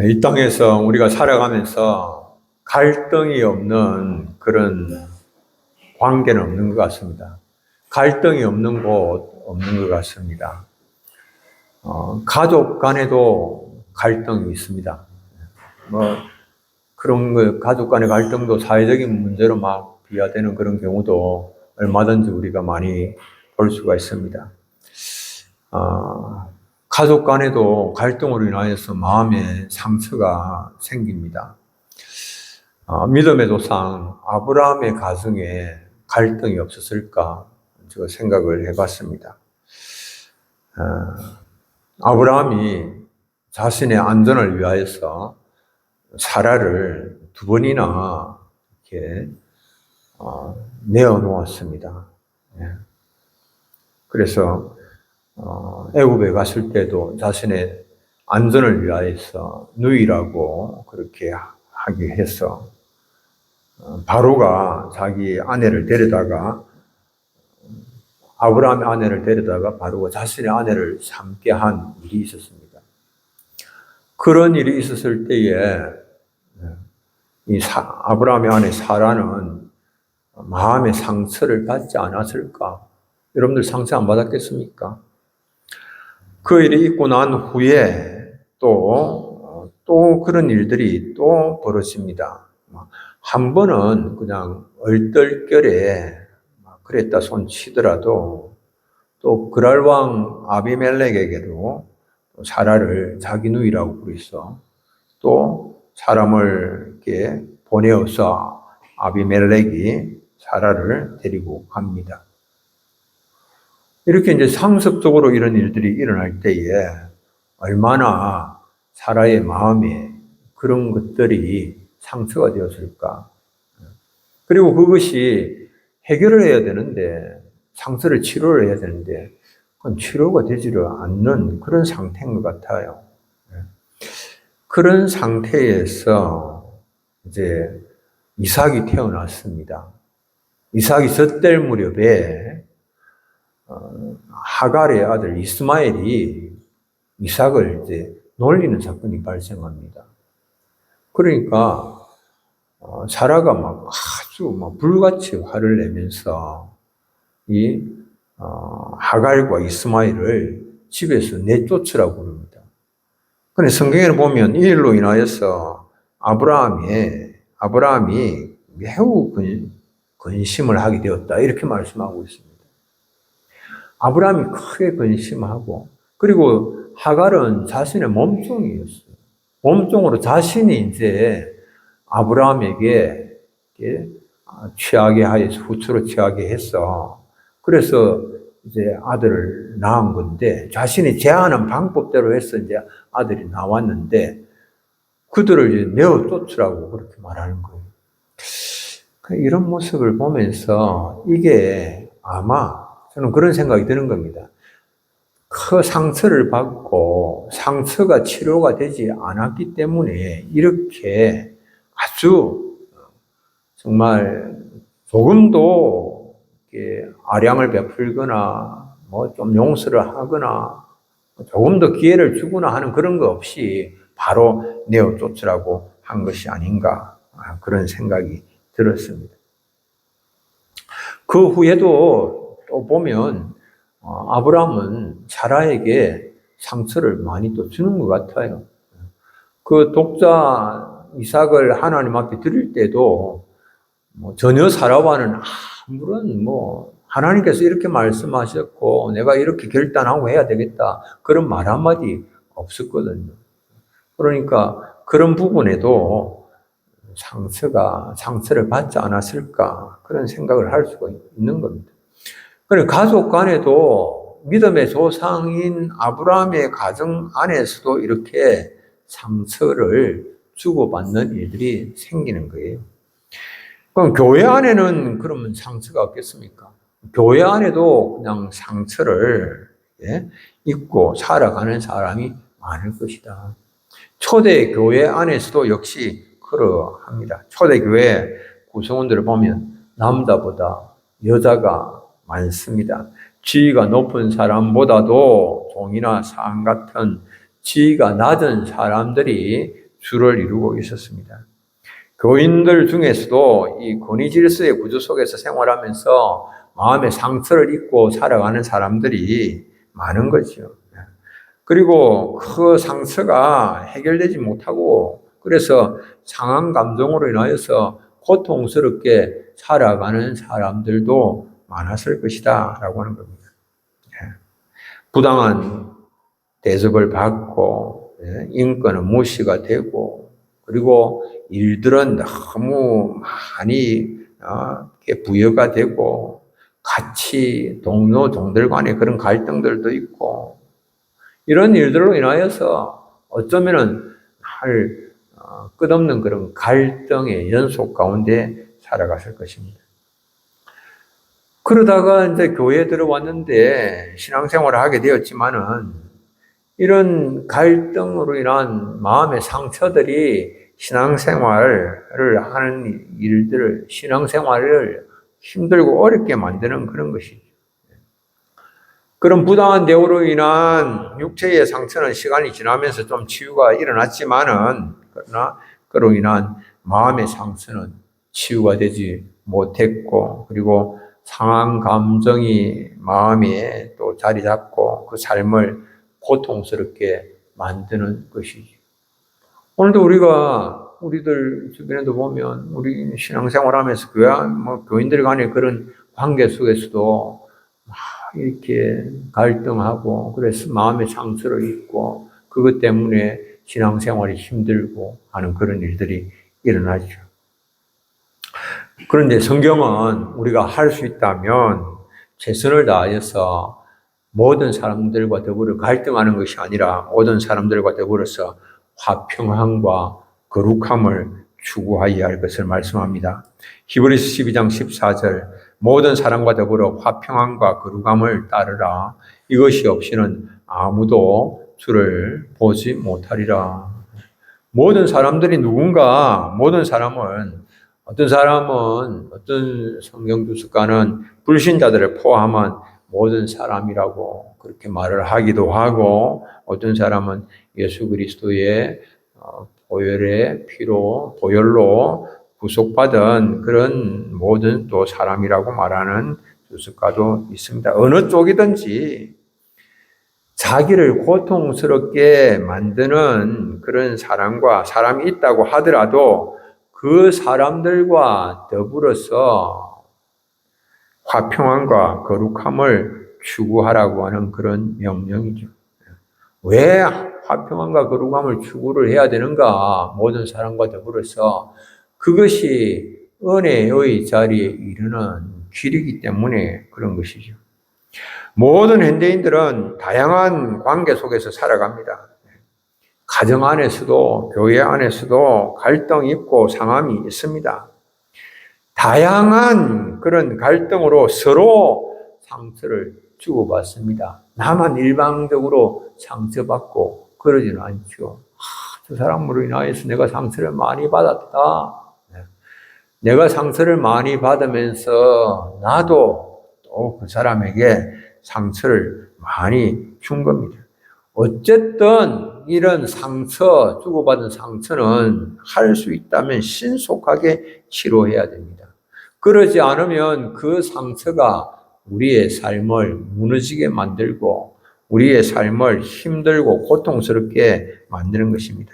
이 땅에서 우리가 살아가면서 갈등이 없는 그런 관계는 없는 것 같습니다. 갈등이 없는 곳 없는 것 같습니다. 가족 간에도 갈등이 있습니다. 그런 가족 간의 갈등도 사회적인 문제로 막 비화되는 그런 경우도 얼마든지 우리가 많이 볼 수가 있습니다. 가족 간에도 갈등으로 인하여서 마음의 상처가 생깁니다. 믿음의 조상 아브라함의 가정에 갈등이 없었을까 제가 생각을 해봤습니다. 아브라함이 자신의 안전을 위하여서 사라를 2번이나 이렇게 내어놓았습니다. 그래서 애굽에 갔을 때도 자신의 안전을 위하여서 누이라고 그렇게 하게 해서 바로가 자기 아내를 데려다가 아브라함의 아내를 데려다가 바로가 자신의 아내를 삼게 한 일이 있었습니다. 그런 일이 있었을 때에 아브라함의 아내 사라는 마음의 상처를 받지 않았을까? 여러분들 상처 안 받았겠습니까? 그 일이 있고 난 후에 또 그런 일들이 또 벌어집니다. 한 번은 그냥 얼떨결에 그랬다 손 치더라도 또 그랄왕 아비멜렉에게도 사라를 자기 누이라고 부르서 또 사람을 이렇게 보내어서 아비멜렉이 사라를 데리고 갑니다. 이렇게 이제 상습적으로 이런 일들이 일어날 때에 얼마나 사라의 마음에 그런 것들이 상처가 되었을까. 그리고 그것이 해결을 해야 되는데, 상처를 치료를 해야 되는데, 그건 치료가 되지를 않는 그런 상태인 것 같아요. 그런 상태에서 이제 이삭이 태어났습니다. 이삭이 젖될 무렵에 하갈의 아들 이스마엘이 이삭을 이제 놀리는 사건이 발생합니다. 그러니까 사라가 막 아주 막 불같이 화를 내면서 이 하갈과 이스마엘을 집에서 내쫓으라고 그럽니다. 그런데 성경에 보면 이 일로 인하여서 아브라함이 매우 근심을 하게 되었다 이렇게 말씀하고 있습니다. 아브라함이 크게 근심하고, 그리고 하갈은 자신의 몸종이었어요. 몸종으로 자신이 이제 아브라함에게 취하게 하여서 후추로 취하게 해서 그래서 이제 아들을 낳은 건데, 자신이 제안한 방법대로 해서 이제 아들이 나왔는데 그들을 이제 내어 쫓으라고 그렇게 말하는 거예요. 이런 모습을 보면서 이게 아마 저는 그런 생각이 드는 겁니다. 그 상처를 받고 상처가 치료가 되지 않았기 때문에 이렇게 아주 정말 조금도 아량을 베풀거나 뭐 좀 용서를 하거나 조금 더 기회를 주거나 하는 그런 거 없이 바로 내어 쫓으라고 한 것이 아닌가 그런 생각이 들었습니다. 그 후에도 또 보면 아브라함은 사라에게 상처를 많이 또 주는 것 같아요. 그 독자 이삭을 하나님 앞에 드릴 때도 전혀 사라와는 아무런 하나님께서 이렇게 말씀하셨고 내가 이렇게 결단하고 해야 되겠다 그런 말 한마디 없었거든요. 그러니까 그런 부분에도 상처를 받지 않았을까 그런 생각을 할 수가 있는 겁니다. 그리고 가족 간에도 믿음의 조상인 아브라함의 가정 안에서도 이렇게 상처를 주고받는 일들이 생기는 거예요. 그럼 교회 안에는 그러면 상처가 없겠습니까? 교회 안에도 그냥 상처를 입고 살아가는 사람이 많을 것이다. 초대 교회 안에서도 역시 그러합니다. 초대 교회 구성원들을 보면 남자보다 여자가 많습니다. 지위가 높은 사람보다도 종이나 상 같은 지위가 낮은 사람들이 주를 이루고 있었습니다. 교인들 중에서도 이 권위 질서의 구조 속에서 생활하면서 마음의 상처를 입고 살아가는 사람들이 많은 거죠. 그리고 그 상처가 해결되지 못하고 그래서 상한 감정으로 인하여서 고통스럽게 살아가는 사람들도 많았을 것이다 라고 하는 겁니다. 부당한 대접을 받고 인권은 무시가 되고 그리고 일들은 너무 많이 부여가 되고 같이 동료 종들 간의 그런 갈등들도 있고 이런 일들로 인하여서 어쩌면은 끝없는 그런 갈등의 연속 가운데 살아갔을 것입니다. 그러다가 이제 교회에 들어왔는데 신앙생활을 하게 되었지만은 이런 갈등으로 인한 마음의 상처들이 신앙생활을 하는 신앙생활을 힘들고 어렵게 만드는 그런 것이죠. 그런 부당한 대우로 인한 육체의 상처는 시간이 지나면서 좀 치유가 일어났지만은, 그러나 그로 인한 마음의 상처는 치유가 되지 못했고, 그리고 상한 감정이 마음에 또 자리 잡고 그 삶을 고통스럽게 만드는 것이죠. 오늘도 우리들 주변에도 보면, 우리 신앙생활 하면서 교인들 간의 그런 관계 속에서도 이렇게 갈등하고 그래서 마음의 상처를 입고 그것 때문에 신앙생활이 힘들고 하는 그런 일들이 일어나죠. 그런데 성경은 우리가 할 수 있다면 최선을 다하여서 모든 사람들과 더불어 갈등하는 것이 아니라 모든 사람들과 더불어서 화평함과 거룩함을 추구하여야 할 것을 말씀합니다. 히브리서 12장 14절 모든 사람과 더불어 화평함과 거룩함을 따르라. 이것이 없이는 아무도 주를 보지 못하리라. 모든 사람들이 어떤 성경 주석가는 불신자들을 포함한 모든 사람이라고 그렇게 말을 하기도 하고 어떤 사람은 예수 그리스도의 보혈의 피로 보혈로 구속받은 그런 모든 또 사람이라고 말하는 주석가도 있습니다. 어느 쪽이든지 자기를 고통스럽게 만드는 그런 사람이 있다고 하더라도 그 사람들과 더불어서 화평함과 거룩함을 추구하라고 하는 그런 명령이죠. 왜 화평함과 거룩함을 추구를 해야 되는가? 모든 사람과 더불어서 그것이 은혜의 자리에 이르는 길이기 때문에 그런 것이죠. 모든 현대인들은 다양한 관계 속에서 살아갑니다. 가정 안에서도 교회 안에서도 갈등이 있고 상함이 있습니다. 다양한 그런 갈등으로 서로 상처를 주고받습니다. 나만 일방적으로 상처받고 그러지는 않죠. 저 사람으로 인하여서 내가 상처를 많이 받았다. 내가 상처를 많이 받으면서 나도 또 그 사람에게 상처를 많이 준 겁니다. 어쨌든 이런 주고받은 상처는 할 수 있다면 신속하게 치료해야 됩니다. 그러지 않으면 그 상처가 우리의 삶을 무너지게 만들고 우리의 삶을 힘들고 고통스럽게 만드는 것입니다.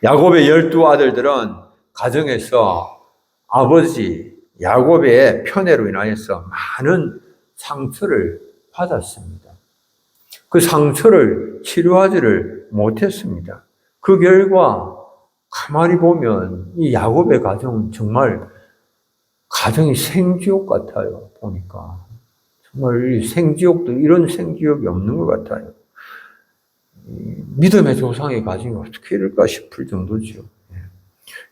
야곱의 12아들들은 가정에서 아버지 야곱의 편애로 인하여서 많은 상처를 받았습니다. 그 상처를 치료하지를 못했습니다. 그 결과 가만히 보면 이 야곱의 가정은 정말 가정이 생지옥 같아요. 보니까 정말 이런 생지옥이 없는 것 같아요. 믿음의 조상의 가정이 어떻게 이럴까 싶을 정도죠.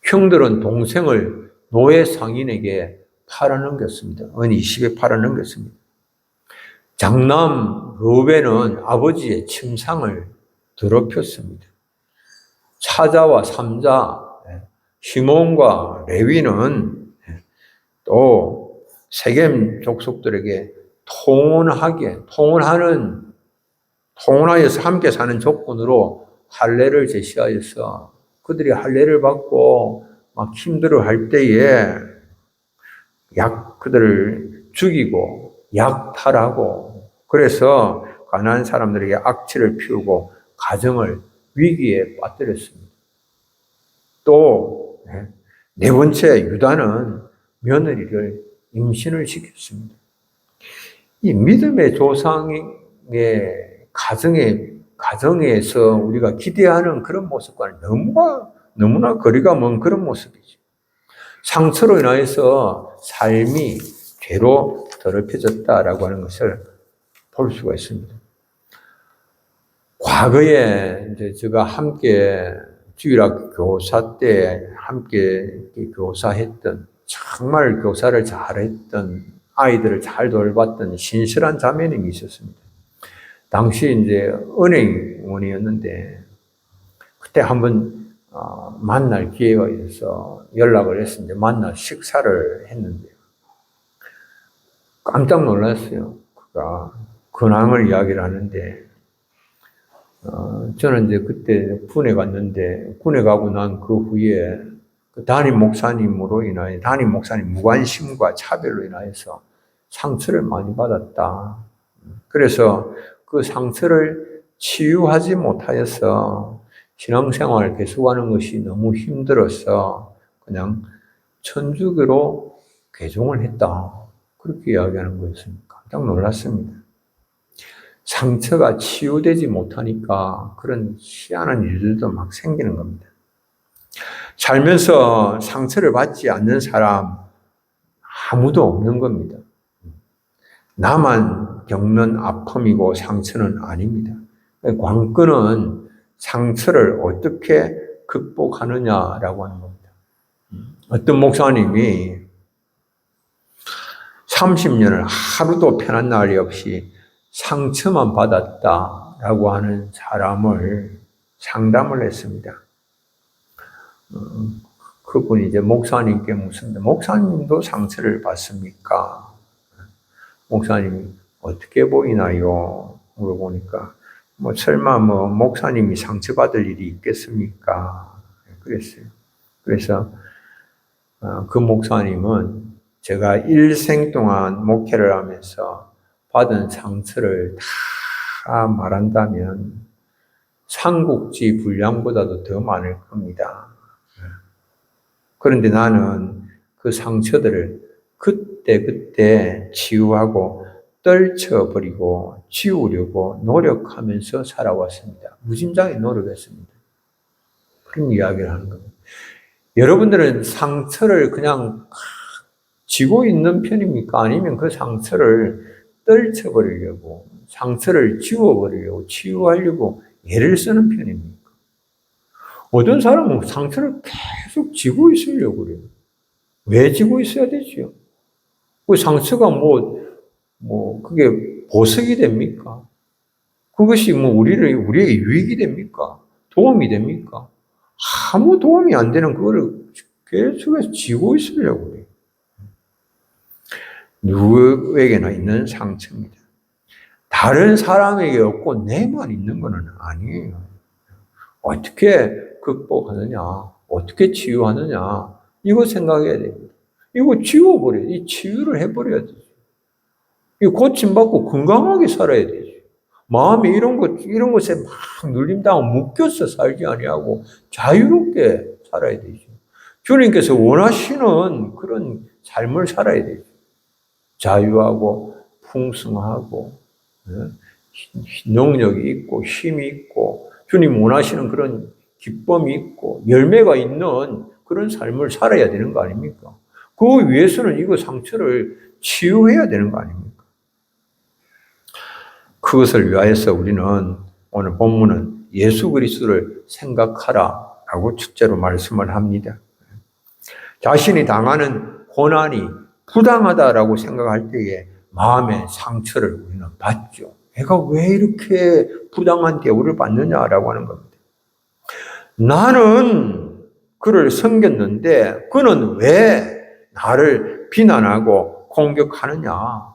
형들은 동생을 노예 상인에게 팔아넘겼습니다. 은 20에 팔아넘겼습니다. 장남 르벤은 아버지의 침상을 더럽혔습니다. 사자와 삼자 시몬과 레위는 또 세겜 족속들에게 통혼하여서 함께 사는 조건으로 할례를 제시하여서 그들이 할례를 받고 막 힘들어할 때에 그들을 죽이고 약탈하고 그래서 가난한 사람들에게 악취를 피우고 가정을 위기에 빠뜨렸습니다. 또 네 번째 유다는 며느리를 임신을 시켰습니다. 이 믿음의 조상의 가정에서 우리가 기대하는 그런 모습과는 너무나 거리가 먼 그런 모습이죠. 상처로 인하여서 삶이 죄로 더럽혀졌다라고 하는 것을 볼 수가 있습니다. 과거에 이제 제가 함께 주일학 교사 때 함께 교사했던 정말 교사를 잘했던 아이들을 잘 돌봤던 신실한 자매님이 있었습니다. 당시 이제 은행원이었는데 그때 한번 만날 기회가 있어서 연락을 했는데 만나 식사를 했는데 깜짝 놀랐어요. 그가 근황을 이야기를 하는데 저는 이제 그때 군에 갔는데 군에 가고 난 그 후에 그 담임 목사님 무관심과 차별로 인하여서 상처를 많이 받았다. 그래서 그 상처를 치유하지 못하여서 신앙생활을 계속하는 것이 너무 힘들어서 그냥 천주교로 개종을 했다. 그렇게 이야기하는 거였습니다. 깜짝 놀랐습니다. 상처가 치유되지 못하니까 그런 희한한 일들도 막 생기는 겁니다. 살면서 상처를 받지 않는 사람 아무도 없는 겁니다. 나만 겪는 아픔이고 상처는 아닙니다. 관건은 상처를 어떻게 극복하느냐라고 하는 겁니다. 어떤 목사님이 30년을 하루도 편한 날이 없이 상처만 받았다라고 하는 사람을 상담을 했습니다. 그분이 이제 목사님께 묻습니다. 목사님도 상처를 받습니까? 목사님이 어떻게 보이나요? 물어보니까 설마 목사님이 상처받을 일이 있겠습니까? 그랬어요. 그래서 그 목사님은 제가 일생 동안 목회를 하면서 받은 상처를 다 말한다면 삼국지 분량보다도 더 많을 겁니다. 그런데 나는 그 상처들을 그때 치유하고 떨쳐버리고 지우려고 노력하면서 살아왔습니다. 무진장에 노력했습니다. 그런 이야기를 하는 겁니다. 여러분들은 상처를 그냥 지고 있는 편입니까? 아니면 그 상처를 떨쳐버리려고, 상처를 지워버리려고, 치유하려고 애를 쓰는 편입니까? 어떤 사람은 상처를 계속 지고 있으려고 그래요. 왜 지고 있어야 되죠? 그 상처가 그게 보석이 됩니까? 그것이 우리의 유익이 됩니까? 도움이 됩니까? 아무 도움이 안 되는 그거를 계속해서 지고 있으려고 그래요. 누구에게나 있는 상처입니다. 다른 사람에게 없고 내만 있는 것은 아니에요. 어떻게 극복하느냐, 어떻게 치유하느냐, 이거 생각해야 됩니다. 이거 지워버려야 돼. 이 치유를 해버려야 되죠. 이 고침받고 건강하게 살아야 되죠. 마음이 이런 것에 막 눌림당하고 묶여서 살지 아니하고 자유롭게 살아야 되죠. 주님께서 원하시는 그런 삶을 살아야 되죠. 자유하고 풍성하고 능력이 있고 힘이 있고 주님 원하시는 그런 기쁨이 있고 열매가 있는 그런 삶을 살아야 되는 거 아닙니까? 그 위해서는 이거 상처를 치유해야 되는 거 아닙니까? 그것을 위하여서 우리는 오늘 본문은 예수 그리스도를 생각하라라고 첫째로 말씀을 합니다. 자신이 당하는 고난이 부당하다라고 생각할 때에 마음의 상처를 우리는 받죠. 내가 왜 이렇게 부당한 대우를 받느냐라고 하는 겁니다. 나는 그를 섬겼는데 그는 왜 나를 비난하고 공격하느냐?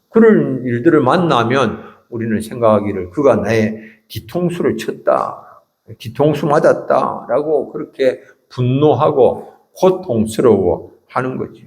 그런 일들을 만나면 우리는 생각하기를 그가 나의 뒤통수를 쳤다, 뒤통수 맞았다라고 그렇게 분노하고 고통스러워 하는 거죠.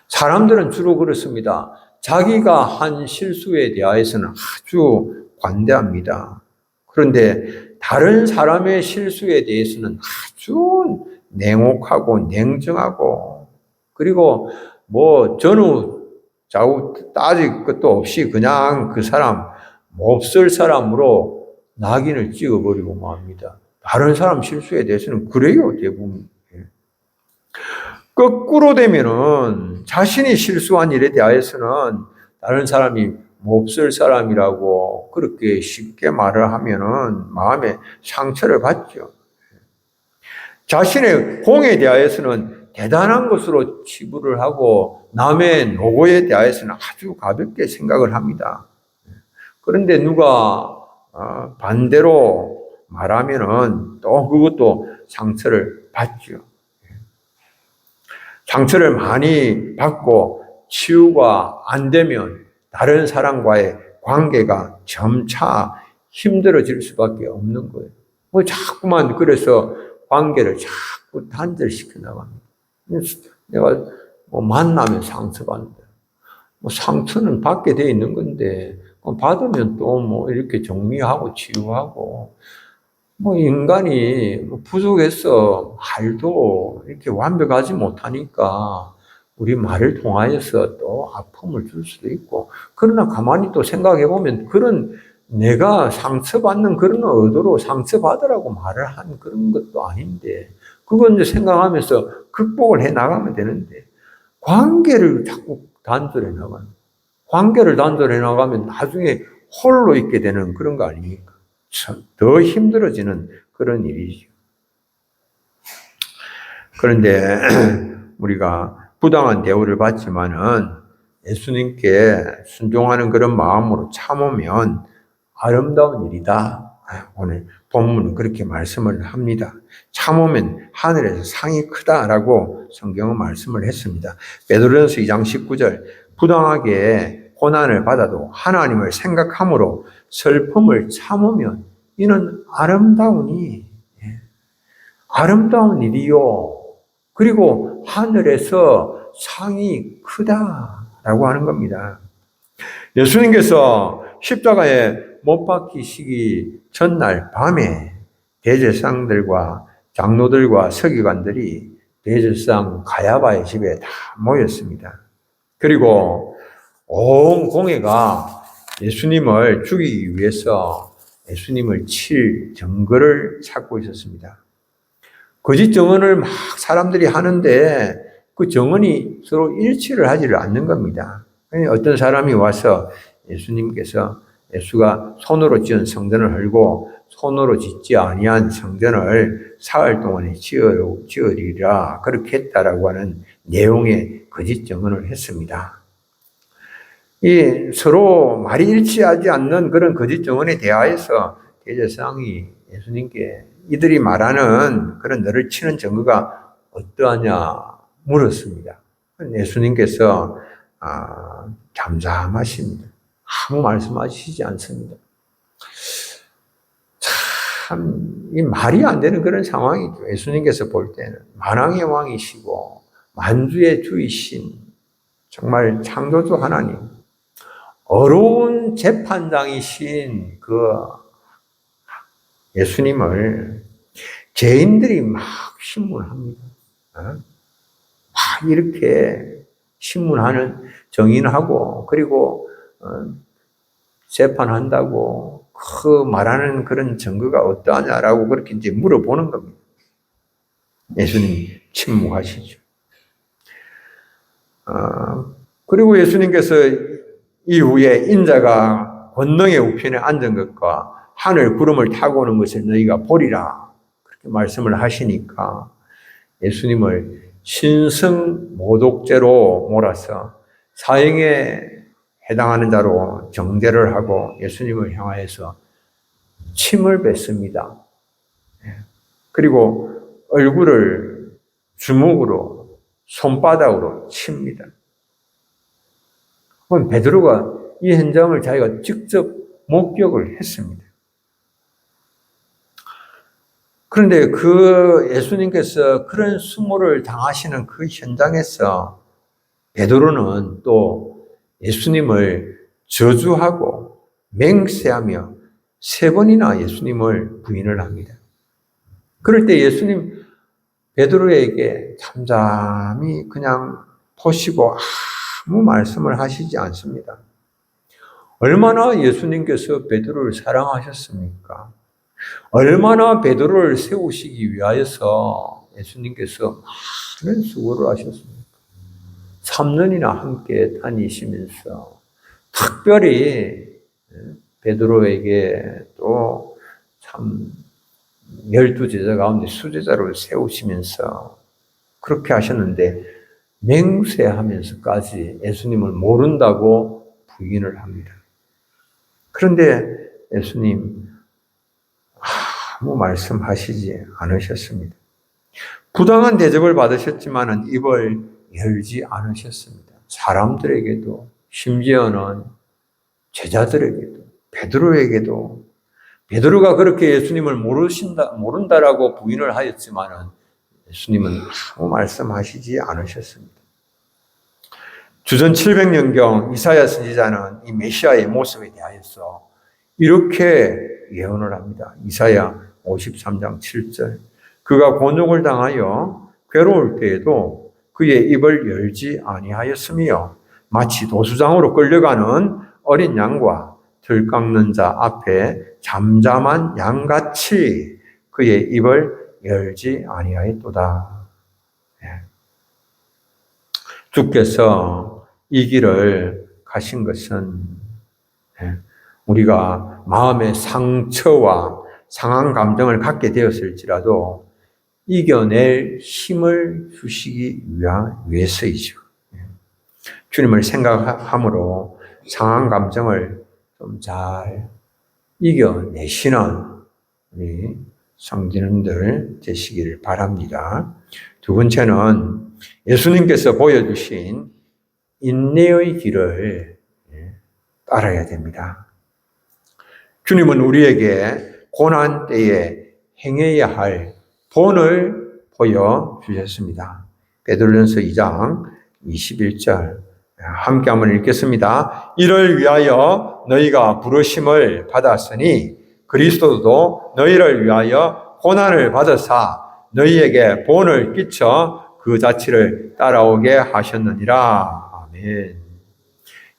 사람들은 주로 그렇습니다. 자기가 한 실수에 대하여서는 아주 관대합니다. 그런데 다른 사람의 실수에 대해서는 아주 냉혹하고 냉정하고, 그리고 뭐 전후 좌우 따질 것도 없이 그냥 그 사람 몹쓸 사람으로 낙인을 찍어버리고 맙니다. 다른 사람 실수에 대해서는 그래요, 대부분. 거꾸로 되면은 자신이 실수한 일에 대하여서는 다른 사람이 몹쓸 사람이라고 그렇게 쉽게 말을 하면은 마음에 상처를 받죠. 자신의 공에 대하여서는 대단한 것으로 치부를 하고 남의 노고에 대하여서는 아주 가볍게 생각을 합니다. 그런데 누가 반대로 말하면은 또 그것도 상처를 받죠. 상처를 많이 받고 치유가 안 되면 다른 사람과의 관계가 점차 힘들어질 수밖에 없는 거예요. 뭐 자꾸만 그래서 관계를 자꾸 단절시켜 나갑니다. 내가 뭐 만나면 상처받는다. 뭐 상처는 받게 돼 있는 건데 받으면 또 뭐 이렇게 정리하고 치유하고, 뭐 인간이 부족해서 말도 이렇게 완벽하지 못하니까 우리 말을 통하여서 또 아픔을 줄 수도 있고, 그러나 가만히 또 생각해 보면 그런 내가 상처받는 그런 의도로 상처받으라고 말을 한 그런 것도 아닌데, 그건 이제 생각하면서 극복을 해 나가면 되는데 관계를 자꾸 단절해 나가는, 관계를 단절해 나가면 나중에 홀로 있게 되는 그런 거 아닙니까? 더 힘들어지는 그런 일이죠. 그런데 우리가 부당한 대우를 받지만은 예수님께 순종하는 그런 마음으로 참으면 아름다운 일이다. 오늘 본문은 그렇게 말씀을 합니다. 참으면 하늘에서 상이 크다라고 성경은 말씀을 했습니다. 베드로전서 2장 19절, 부당하게 고난을 받아도 하나님을 생각함으로 슬픔을 참으면 이는 아름다운 일이요. 그리고 하늘에서 상이 크다라고 하는 겁니다. 예수님께서 십자가에 못 박히시기 전날 밤에 대제사장들과 장로들과 서기관들이 대제사장 가야바의 집에 다 모였습니다. 그리고 온 공회가 예수님을 죽이기 위해서 예수님을 칠 증거를 찾고 있었습니다. 거짓 증언을 막 사람들이 하는데 그 증언이 서로 일치를 하지를 않는 겁니다. 어떤 사람이 와서 예수가 손으로 지은 성전을 헐고 손으로 짓지 아니한 성전을 사흘 동안에 지으리라 그렇게 했다라고 하는 내용의 거짓 증언을 했습니다. 이 서로 말이 일치하지 않는 그런 거짓 증언에 대하여서 대제사장이 예수님께 이들이 말하는 그런 너를 치는 증거가 어떠하냐 물었습니다. 예수님께서 잠잠하십니다. 아무 말씀하시지 않습니다. 참, 이 말이 안 되는 그런 상황이죠. 예수님께서 볼 때는 만왕의 왕이시고 만주의 주이신 정말 창조주 하나님, 어려운 재판장이신 그 예수님을 죄인들이 막 신문합니다. 막 이렇게 신문하는, 정인하고 그리고 재판한다고 그 말하는 그런 증거가 어떠하냐라고 그렇게 이제 물어보는 겁니다. 예수님 침묵하시죠. 그리고 예수님께서 이후에 인자가 권능의 우편에 앉은 것과 하늘 구름을 타고 오는 것을 너희가 보리라 그렇게 말씀을 하시니까 예수님을 신성 모독죄로 몰아서 사형에 해당하는 자로 정죄를 하고 예수님을 향하여서 침을 뱉습니다. 그리고 얼굴을 주먹으로 손바닥으로 칩니다. 그럼 베드로가 이 현장을 자기가 직접 목격을 했습니다. 그런데 그 예수님께서 그런 수모를 당하시는 그 현장에서 베드로는 또 예수님을 저주하고 맹세하며 3번이나 예수님을 부인을 합니다. 그럴 때 예수님 베드로에게 잠잠히 그냥 보시고 아무 말씀을 하시지 않습니다. 얼마나 예수님께서 베드로를 사랑하셨습니까? 얼마나 베드로를 세우시기 위하여서 예수님께서 많은 수고를 하셨습니까? 3년이나 함께 다니시면서 특별히 베드로에게 또 참 12제자 가운데 수제자를 세우시면서 그렇게 하셨는데 맹세하면서까지 예수님을 모른다고 부인을 합니다. 그런데 예수님 아무 말씀하시지 않으셨습니다. 부당한 대접을 받으셨지만 입을 열지 않으셨습니다. 사람들에게도 심지어는 제자들에게도 베드로에게도 베드로가 그렇게 예수님을 모른다라고 부인을 하였지만 예수님은 아무 말씀하시지 않으셨습니다. 주전 700년경 이사야 선지자는 이 메시아의 모습에 대하여서 이렇게 예언을 합니다. 이사야 53장 7절. 그가 곤욕을 당하여 괴로울 때에도 그의 입을 열지 아니하였으며 마치 도수장으로 끌려가는 어린 양과 들 깎는 자 앞에 잠잠한 양같이 그의 입을 열지 아니하였도다. 주께서 이 길을 가신 것은 우리가 마음의 상처와 상한 감정을 갖게 되었을지라도 이겨낼 힘을 주시기 위해서이죠. 주님을 생각함으로 상한 감정을 좀 잘 이겨내시는 우리 성도님들 되시기를 바랍니다. 두 번째는 예수님께서 보여주신 인내의 길을 따라야 됩니다. 주님은 우리에게 고난 때에 행해야 할 본을 보여주셨습니다. 베드로전서 2장 21절 함께 한번 읽겠습니다. 이를 위하여 너희가 부르심을 받았으니 그리스도도 너희를 위하여 고난을 받으사 너희에게 본을 끼쳐 그 자취를 따라오게 하셨느니라. 아멘.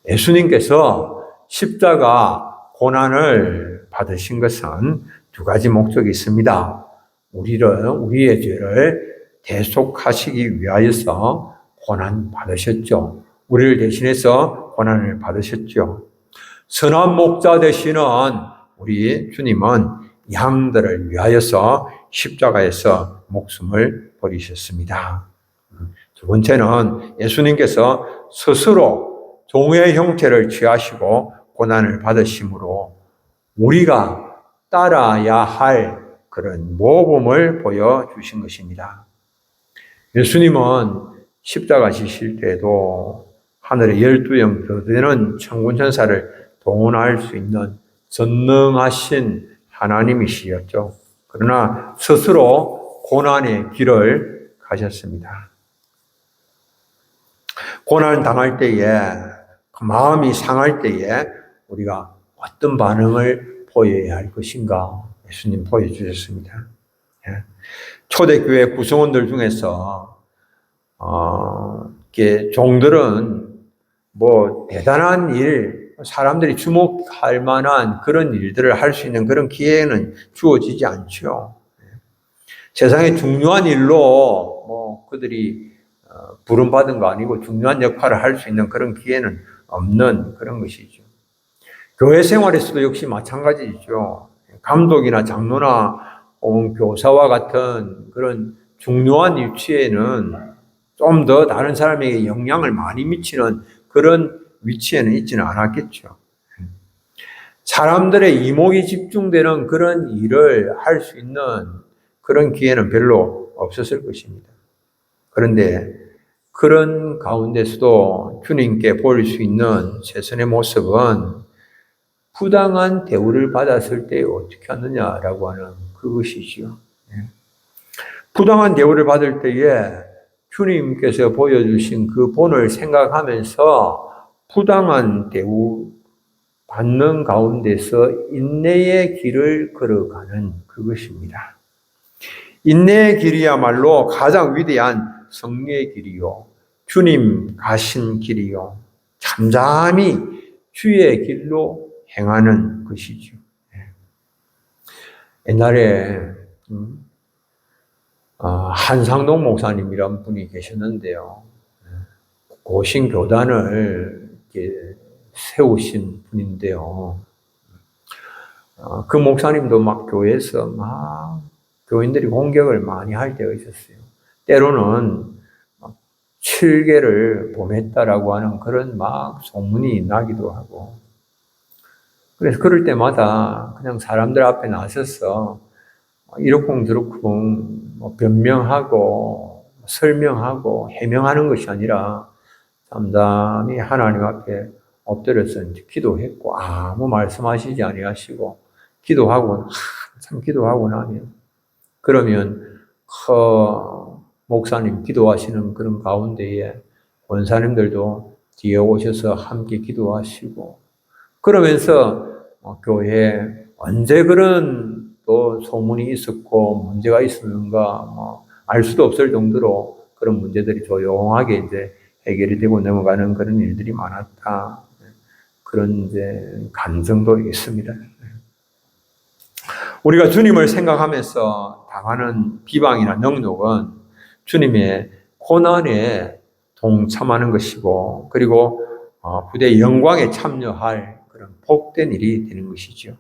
예수님께서 십자가 고난을 받으신 것은 두 가지 목적이 있습니다. 우리의 죄를 대속하시기 위하여서 고난 받으셨죠. 우리를 대신해서 고난을 받으셨죠. 선한 목자 되시는 우리 주님은 양들을 위하여서 십자가에서 목숨을 버리셨습니다. 두 번째는 예수님께서 스스로 종의 형체를 취하시고 고난을 받으심으로 우리가 따라야 할 그런 모범을 보여주신 것입니다. 예수님은 십자가 지실 때에도 하늘의 12형 더 되는 천군 천사를 동원할 수 있는 전능하신 하나님이시였죠. 그러나 스스로 고난의 길을 가셨습니다. 고난을 당할 때에, 마음이 상할 때에 우리가 어떤 반응을 보여야 할 것인가 예수님 보여주셨습니다. 초대교회 구성원들 중에서 종들은 대단한 일, 사람들이 주목할 만한 그런 일들을 할 수 있는 그런 기회는 주어지지 않죠. 세상에 중요한 일로 그들이 부름받은 거 아니고 중요한 역할을 할 수 있는 그런 기회는 없는 그런 것이죠. 교회 생활에서도 역시 마찬가지죠. 감독이나 장로나 혹은 교사와 같은 그런 중요한 위치에는 좀 더 다른 사람에게 영향을 많이 미치는 그런 위치에는 있지는 않았겠죠. 사람들의 이목이 집중되는 그런 일을 할 수 있는 그런 기회는 별로 없었을 것입니다. 그런데 그런 가운데서도 주님께 보일 수 있는 최선의 모습은 부당한 대우를 받았을 때 어떻게 하느냐라고 하는 그것이지요. 부당한 대우를 받을 때에 주님께서 보여주신 그 본을 생각하면서 부당한 대우 받는 가운데서 인내의 길을 걸어가는 그것입니다. 인내의 길이야말로 가장 위대한 승리의 길이요, 주님 가신 길이요, 잠잠히 주의 길로 행하는 것이죠. 옛날에 한상동 목사님이란 분이 계셨는데요. 고신 교단을 이렇게 세우신 분인데요. 그 목사님도 막 교회에서 막 교인들이 공격을 많이 할 때가 있었어요. 때로는 칠계를 범했다라고 하는 그런 막 소문이 나기도 하고. 그래서 그럴 때마다 그냥 사람들 앞에 나서서 이러쿵저러쿵 변명하고 설명하고 해명하는 것이 아니라 잠잠히 하나님 앞에 엎드려서 기도했고 아무 말씀하시지 아니하시고 기도하고 참 기도하고 나면 그러면 목사님 기도하시는 그런 가운데에 원사님들도 뒤에 오셔서 함께 기도하시고 그러면서 교회에 언제 그런 또 소문이 있었고 문제가 있었는가 알 수도 없을 정도로 그런 문제들이 조용하게 이제 해결이 되고 넘어가는 그런 일들이 많았다. 그런 이제 감정도 있습니다. 우리가 주님을 생각하면서 당하는 비방이나 능욕은 주님의 고난에 동참하는 것이고 그리고 부대의 영광에 참여할 그런 복된 일이 되는 것이죠.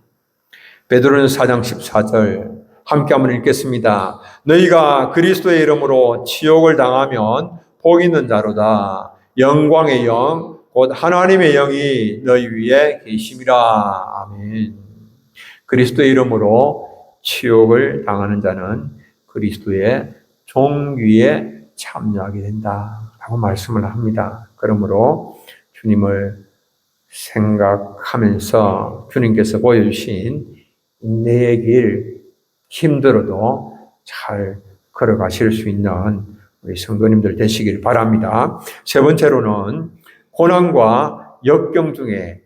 베드로전서 4장 14절 함께 한번 읽겠습니다. 너희가 그리스도의 이름으로 치욕을 당하면 복 있는 자로다. 영광의 영 곧 하나님의 영이 너희 위에 계심이라. 아멘. 그리스도의 이름으로 치욕을 당하는 자는 그리스도의 종위에 참여하게 된다라고 말씀을 합니다. 그러므로 주님을 생각하면서 주님께서 보여주신 인내의 길, 힘들어도 잘 걸어가실 수 있는 우리 성도님들 되시길 바랍니다. 세 번째로는 고난과 역경 중에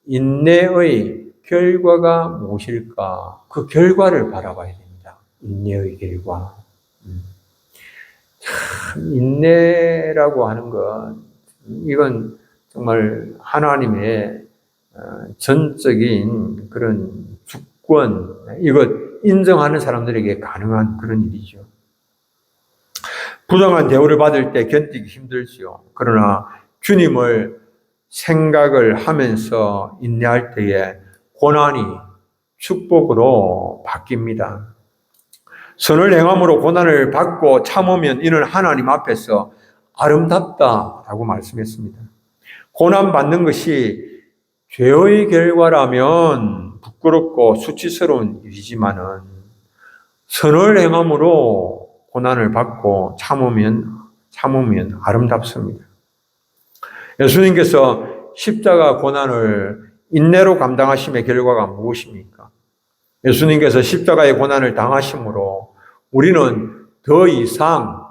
인내의 결과가 무엇일까? 그 결과를 바라봐야 됩니다. 인내의 결과. 참, 인내라고 하는 건, 이건 정말 하나님의 전적인 그런 주권, 이것 인정하는 사람들에게 가능한 그런 일이죠. 부당한 대우를 받을 때 견디기 힘들지요. 그러나 주님을 생각을 하면서 인내할 때에 고난이 축복으로 바뀝니다. 선을 행함으로 고난을 받고 참으면 이는 하나님 앞에서 아름답다라고 말씀했습니다. 고난 받는 것이 죄의 결과라면 부끄럽고 수치스러운 일이지만은 선을 행함으로 고난을 받고 참으면 아름답습니다. 예수님께서 십자가 고난을 인내로 감당하심의 결과가 무엇입니까? 예수님께서 십자가의 고난을 당하심으로 우리는 더 이상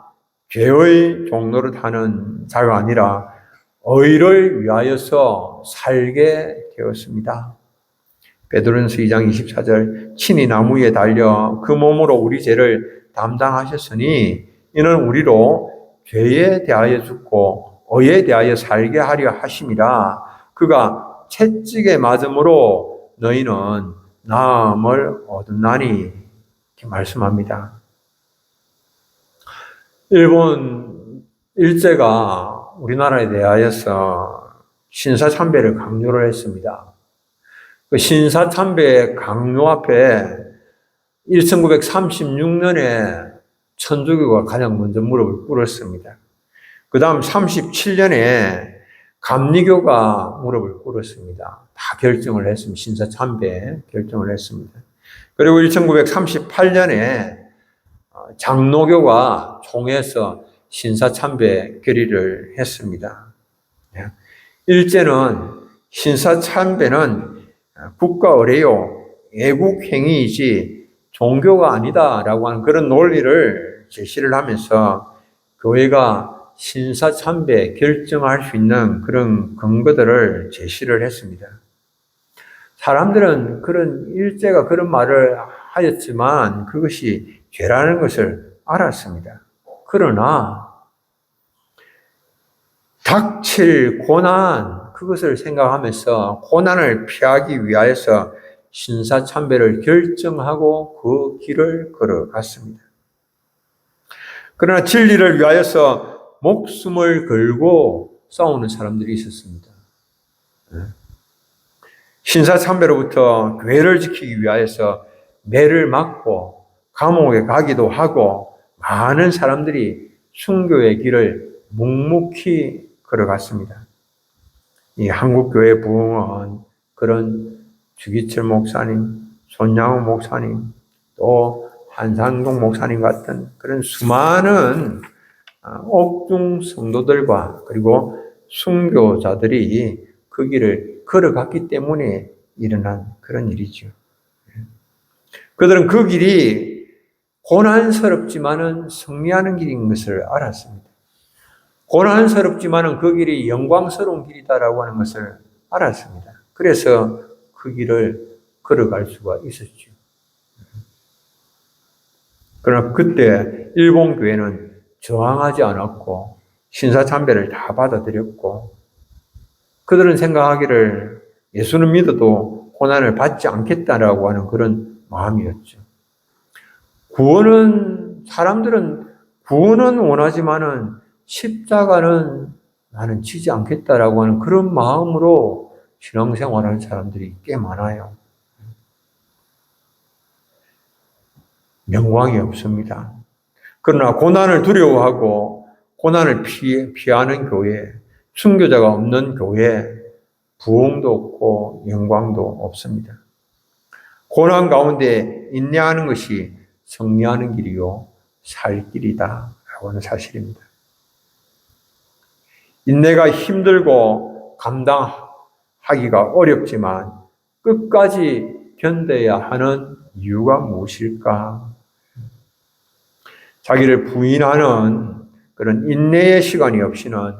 죄의 종노릇 하는 자가 아니라 의를 위하여서 살게 되었습니다. 베드로전서 2장 24절 친히 나무 위에 달려 그 몸으로 우리 죄를 담당하셨으니 이는 우리로 죄에 대하여 죽고 의에 대하여 살게 하려 하심이라. 그가 채찍에 맞음으로 너희는 나음을 얻었나니 이렇게 말씀합니다. 일본 일제가 우리나라에 대하여서 신사참배를 강요를 했습니다. 그 신사참배 강요 앞에 1936년에 천주교가 가장 먼저 무릎을 꿇었습니다. 그 다음 37년에 감리교가 무릎을 꿇었습니다. 다 결정을 했습니다. 신사참배 결정을 했습니다. 그리고 1938년에 장로교가 총회에서 신사참배 결의를 했습니다. 일제는 신사참배는 국가 의례요, 애국 행위이지 종교가 아니다라고 하는 그런 논리를 제시를 하면서 교회가 신사참배 결정할 수 있는 그런 근거들을 제시를 했습니다. 사람들은 그런 일제가 그런 말을 하였지만 그것이 죄라는 것을 알았습니다. 그러나 닥칠 고난, 그것을 생각하면서 고난을 피하기 위하여서 신사참배를 결정하고 그 길을 걸어갔습니다. 그러나 진리를 위하여서 목숨을 걸고 싸우는 사람들이 있었습니다. 신사참배로부터 교회를 지키기 위하여서 매를 맞고 감옥에 가기도 하고 많은 사람들이 순교의 길을 묵묵히 걸어갔습니다. 이 한국교회 부흥은 그런 주기철 목사님, 손양호 목사님, 또 한상동 목사님 같은 그런 수많은 옥중 성도들과 그리고 순교자들이 그 길을 걸어갔기 때문에 일어난 그런 일이죠. 그들은 그 길이 고난스럽지만은 승리하는 길인 것을 알았습니다. 고난스럽지만은 그 길이 영광스러운 길이다라고 하는 것을 알았습니다. 그래서 그 길을 걸어갈 수가 있었죠. 그러나 그때 일본 교회는 저항하지 않았고 신사참배를 다 받아들였고 그들은 생각하기를 예수는 믿어도 고난을 받지 않겠다라고 하는 그런 마음이었죠. 사람들은 구원은 원하지만은 십자가는 나는 지지 않겠다라고 하는 그런 마음으로 신앙생활하는 사람들이 꽤 많아요. 명광이 없습니다. 그러나 고난을 두려워하고 고난을 피하는 교회, 순교자가 없는 교회, 부흥도 없고 영광도 없습니다. 고난 가운데 인내하는 것이 승리하는 길이요, 살 길이다라고 하는 사실입니다. 인내가 힘들고 감당하기가 어렵지만 끝까지 견뎌야 하는 이유가 무엇일까? 자기를 부인하는 그런 인내의 시간이 없이는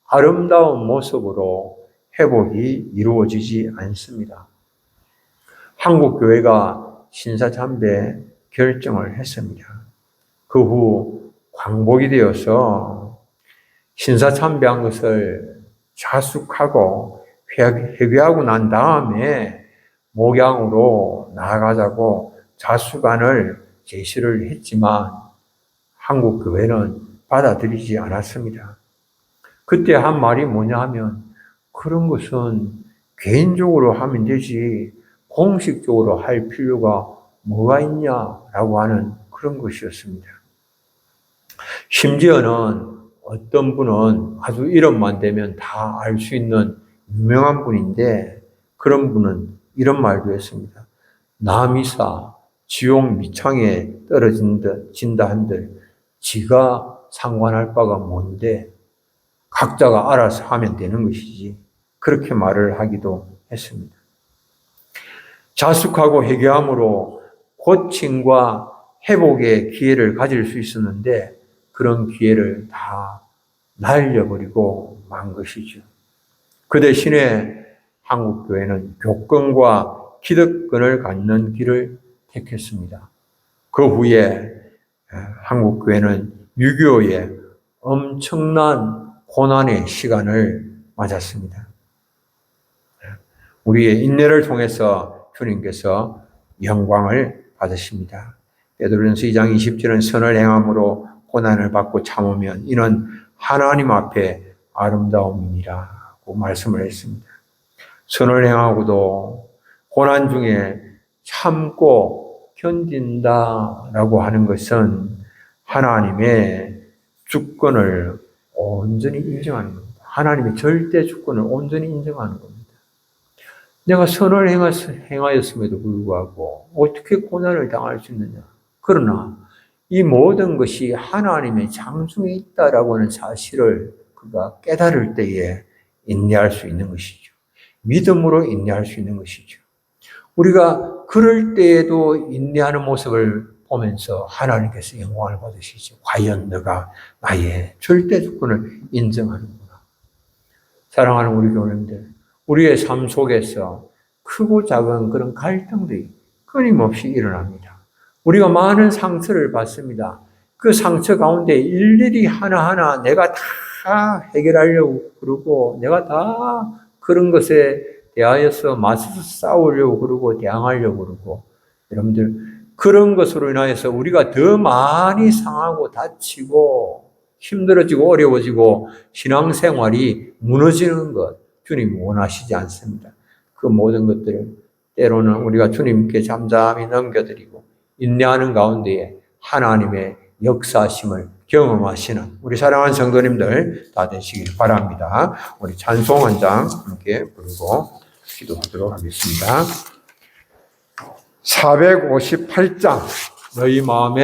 아름다운 모습으로 회복이 이루어지지 않습니다. 한국교회가 신사참배 결정을 했습니다. 그 후 광복이 되어서 신사참배한 것을 자숙하고 회개하고 난 다음에 목양으로 나아가자고 자숙안을 제시를 했지만 한국교회는 받아들이지 않았습니다. 그때 한 말이 뭐냐 하면 그런 것은 개인적으로 하면 되지 공식적으로 할 필요가 뭐가 있냐라고 하는 그런 것이었습니다. 심지어는 어떤 분은 아주 이름만 대면 다 알 수 있는 유명한 분인데 그런 분은 이런 말도 했습니다. 남이사 지옥 미창에 떨어진다 한들 지가 상관할 바가 뭔데 각자가 알아서 하면 되는 것이지 그렇게 말을 하기도 했습니다. 자숙하고 회개함으로 고침과 회복의 기회를 가질 수 있었는데 그런 기회를 다 날려버리고 만 것이죠. 그 대신에 한국교회는 교권과 기득권을 갖는 길을 택했습니다. 그 후에 한국교회는 6.25의 엄청난 고난의 시간을 맞았습니다. 우리의 인내를 통해서 주님께서 영광을 받으십니다. 베드로전서 2장 20절은 선을 행함으로 고난을 받고 참으면 이는 하나님 앞에 아름다움이니라고 말씀을 했습니다. 선을 행하고도 고난 중에 참고 견딘다라고 하는 것은 하나님의 주권을 온전히 인정하는 겁니다. 하나님의 절대 주권을 온전히 인정하는 겁니다. 내가 선을 행하였음에도 불구하고 어떻게 고난을 당할 수 있느냐? 그러나 이 모든 것이 하나님의 장중에 있다라고 하는 사실을 그가 깨달을 때에 인내할 수 있는 것이죠. 믿음으로 인내할 수 있는 것이죠. 우리가 그럴 때에도 인내하는 모습을 보면서 하나님께서 영광을 받으시죠. 과연 너가 나의 절대 주권을 인정하는구나. 사랑하는 우리 교우님들, 우리의 삶 속에서 크고 작은 그런 갈등들이 끊임없이 일어납니다. 우리가 많은 상처를 받습니다. 그 상처 가운데 일일이 하나하나 내가 다 해결하려고 그러고 내가 다 그런 것에 대하여서 맞서서 싸우려고 그러고 대항하려고 그러고 여러분들 그런 것으로 인하여서 우리가 더 많이 상하고 다치고 힘들어지고 어려워지고 신앙생활이 무너지는 것 주님 원하시지 않습니다. 그 모든 것들을 때로는 우리가 주님께 잠잠히 넘겨드리고 인내하는 가운데에 하나님의 역사심을 경험하시는 우리 사랑하는 성도님들 다 되시길 바랍니다. 우리 찬송 한 장 함께 부르고 기도하도록 하겠습니다. 458장 너희 마음에